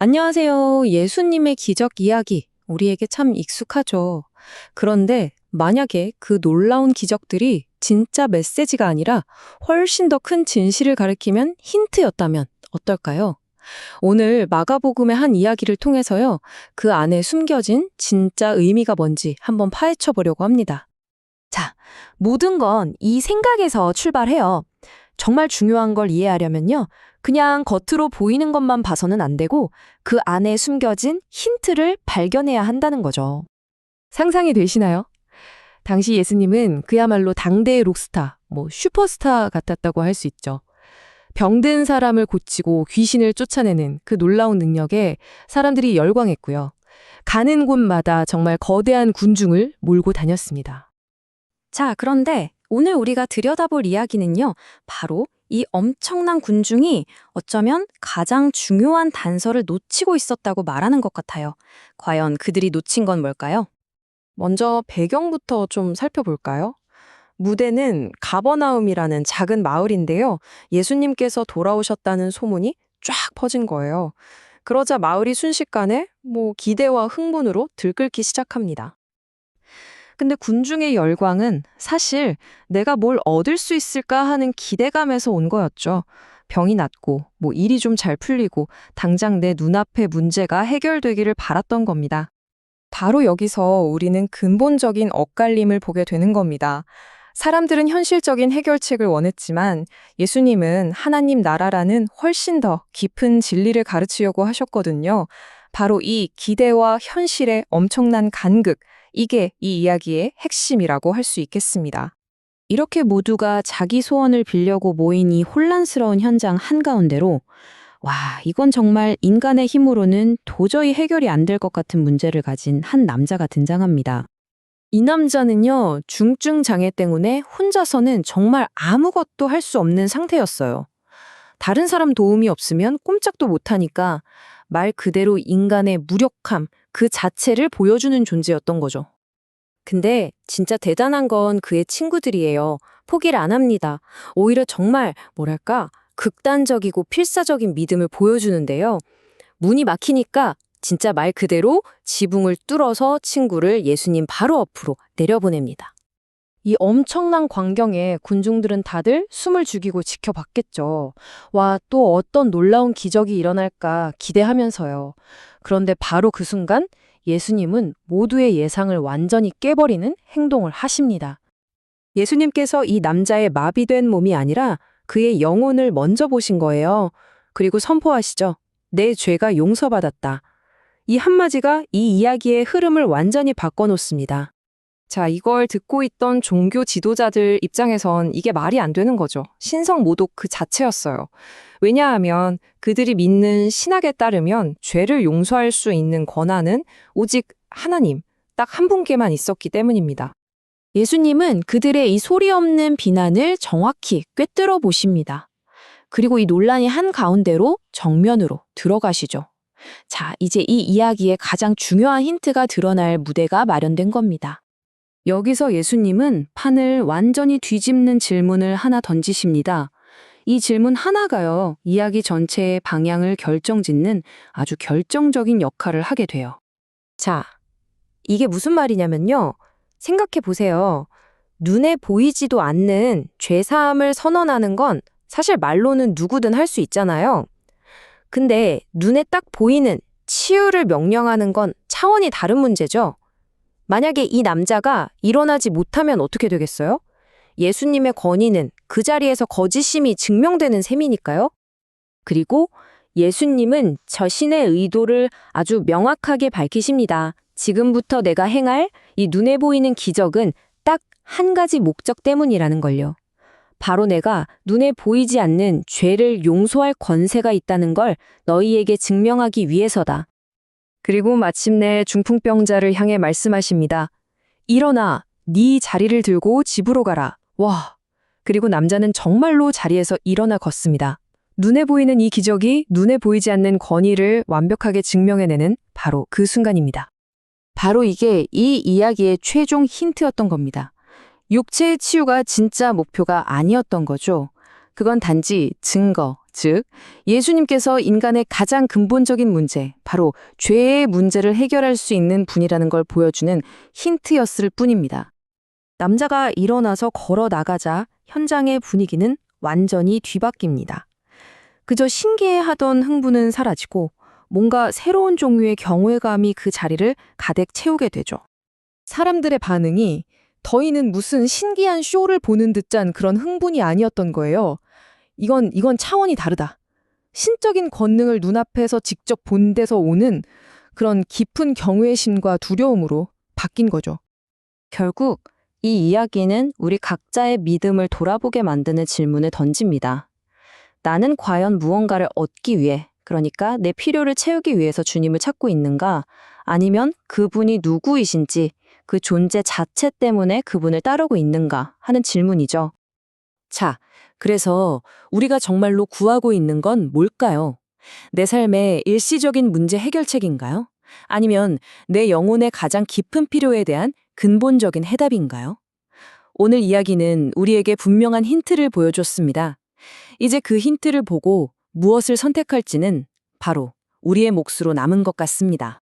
안녕하세요. 예수님의 기적 이야기. 우리에게 참 익숙하죠. 그런데 만약에 그 놀라운 기적들이 진짜 메시지가 아니라 훨씬 더 큰 진실을 가리키면 힌트였다면 어떨까요? 오늘 마가복음의 한 이야기를 통해서요. 그 안에 숨겨진 진짜 의미가 뭔지 한번 파헤쳐 보려고 합니다. 자, 모든 건 이 생각에서 출발해요. 정말 중요한 걸 이해하려면요. 그냥 겉으로 보이는 것만 봐서는 안 되고 그 안에 숨겨진 힌트를 발견해야 한다는 거죠. 상상이 되시나요? 당시 예수님은 그야말로 당대의 록스타, 슈퍼스타 같았다고 할 수 있죠. 병든 사람을 고치고 귀신을 쫓아내는 그 놀라운 능력에 사람들이 열광했고요. 가는 곳마다 정말 거대한 군중을 몰고 다녔습니다. 자, 그런데 오늘 우리가 들여다볼 이야기는요. 바로 이 엄청난 군중이 어쩌면 가장 중요한 단서를 놓치고 있었다고 말하는 것 같아요. 과연 그들이 놓친 건 뭘까요? 먼저 배경부터 좀 살펴볼까요? 무대는 가버나움이라는 작은 마을인데요. 예수님께서 돌아오셨다는 소문이 쫙 퍼진 거예요. 그러자 마을이 순식간에 기대와 흥분으로 들끓기 시작합니다. 근데 군중의 열광은 사실 내가 뭘 얻을 수 있을까 하는 기대감에서 온 거였죠. 병이 낫고, 일이 좀 잘 풀리고, 당장 내 눈앞의 문제가 해결되기를 바랐던 겁니다. 바로 여기서 우리는 근본적인 엇갈림을 보게 되는 겁니다. 사람들은 현실적인 해결책을 원했지만 예수님은 하나님 나라라는 훨씬 더 깊은 진리를 가르치려고 하셨거든요. 바로 이 기대와 현실의 엄청난 간극, 이게 이 이야기의 핵심이라고 할 수 있겠습니다. 이렇게 모두가 자기 소원을 빌려고 모인 이 혼란스러운 현장 한가운데로 와, 이건 정말 인간의 힘으로는 도저히 해결이 안 될 것 같은 문제를 가진 한 남자가 등장합니다. 이 남자는요, 중증 장애 때문에 혼자서는 정말 아무것도 할 수 없는 상태였어요. 다른 사람 도움이 없으면 꼼짝도 못하니까 말 그대로 인간의 무력함 그 자체를 보여주는 존재였던 거죠. 근데 진짜 대단한 건 그의 친구들이에요. 포기를 안 합니다. 오히려 정말 극단적이고 필사적인 믿음을 보여주는데요. 문이 막히니까 진짜 말 그대로 지붕을 뚫어서 친구를 예수님 바로 앞으로 내려보냅니다. 이 엄청난 광경에 군중들은 다들 숨을 죽이고 지켜봤겠죠. 와, 또 어떤 놀라운 기적이 일어날까 기대하면서요. 그런데 바로 그 순간 예수님은 모두의 예상을 완전히 깨버리는 행동을 하십니다. 예수님께서 이 남자의 마비된 몸이 아니라 그의 영혼을 먼저 보신 거예요. 그리고 선포하시죠. 내 죄가 용서받았다. 이 한마디가 이 이야기의 흐름을 완전히 바꿔놓습니다. 자, 이걸 듣고 있던 종교 지도자들 입장에선 이게 말이 안 되는 거죠. 신성 모독 그 자체였어요. 왜냐하면 그들이 믿는 신학에 따르면 죄를 용서할 수 있는 권한은 오직 하나님, 딱 한 분께만 있었기 때문입니다. 예수님은 그들의 이 소리 없는 비난을 정확히 꿰뚫어 보십니다. 그리고 이 논란이 한가운데로 정면으로 들어가시죠. 자, 이제 이 이야기의 가장 중요한 힌트가 드러날 무대가 마련된 겁니다. 여기서 예수님은 판을 완전히 뒤집는 질문을 하나 던지십니다. 이 질문 하나가요, 이야기 전체의 방향을 결정짓는 아주 결정적인 역할을 하게 돼요. 자, 이게 무슨 말이냐면요. 생각해 보세요. 눈에 보이지도 않는 죄사함을 선언하는 건 사실 말로는 누구든 할 수 있잖아요. 근데 눈에 딱 보이는 치유를 명령하는 건 차원이 다른 문제죠. 만약에 이 남자가 일어나지 못하면 어떻게 되겠어요? 예수님의 권위는 그 자리에서 거짓임이 증명되는 셈이니까요. 그리고 예수님은 자신의 의도를 아주 명확하게 밝히십니다. 지금부터 내가 행할 이 눈에 보이는 기적은 딱 한 가지 목적 때문이라는 걸요. 바로 내가 눈에 보이지 않는 죄를 용서할 권세가 있다는 걸 너희에게 증명하기 위해서다. 그리고 마침내 중풍병자를 향해 말씀하십니다. 일어나, 네 자리를 들고 집으로 가라. 와! 그리고 남자는 정말로 자리에서 일어나 걷습니다. 눈에 보이는 이 기적이 눈에 보이지 않는 권위를 완벽하게 증명해내는 바로 그 순간입니다. 바로 이게 이 이야기의 최종 힌트였던 겁니다. 육체의 치유가 진짜 목표가 아니었던 거죠. 그건 단지 증거, 즉, 예수님께서 인간의 가장 근본적인 문제, 바로 죄의 문제를 해결할 수 있는 분이라는 걸 보여주는 힌트였을 뿐입니다. 남자가 일어나서 걸어 나가자 현장의 분위기는 완전히 뒤바뀝니다. 그저 신기해하던 흥분은 사라지고 뭔가 새로운 종류의 경외감이 그 자리를 가득 채우게 되죠. 사람들의 반응이 더이는 무슨 신기한 쇼를 보는 듯한 그런 흥분이 아니었던 거예요. 이건 차원이 다르다. 신적인 권능을 눈앞에서 직접 본 데서 오는 그런 깊은 경외심과 두려움으로 바뀐 거죠. 결국 이 이야기는 우리 각자의 믿음을 돌아보게 만드는 질문을 던집니다. 나는 과연 무언가를 얻기 위해, 그러니까 내 필요를 채우기 위해서 주님을 찾고 있는가? 아니면 그분이 누구이신지 그 존재 자체 때문에 그분을 따르고 있는가 하는 질문이죠. 자, 그래서 우리가 정말로 구하고 있는 건 뭘까요? 내 삶의 일시적인 문제 해결책인가요? 아니면 내 영혼의 가장 깊은 필요에 대한 근본적인 해답인가요? 오늘 이야기는 우리에게 분명한 힌트를 보여줬습니다. 이제 그 힌트를 보고 무엇을 선택할지는 바로 우리의 몫으로 남은 것 같습니다.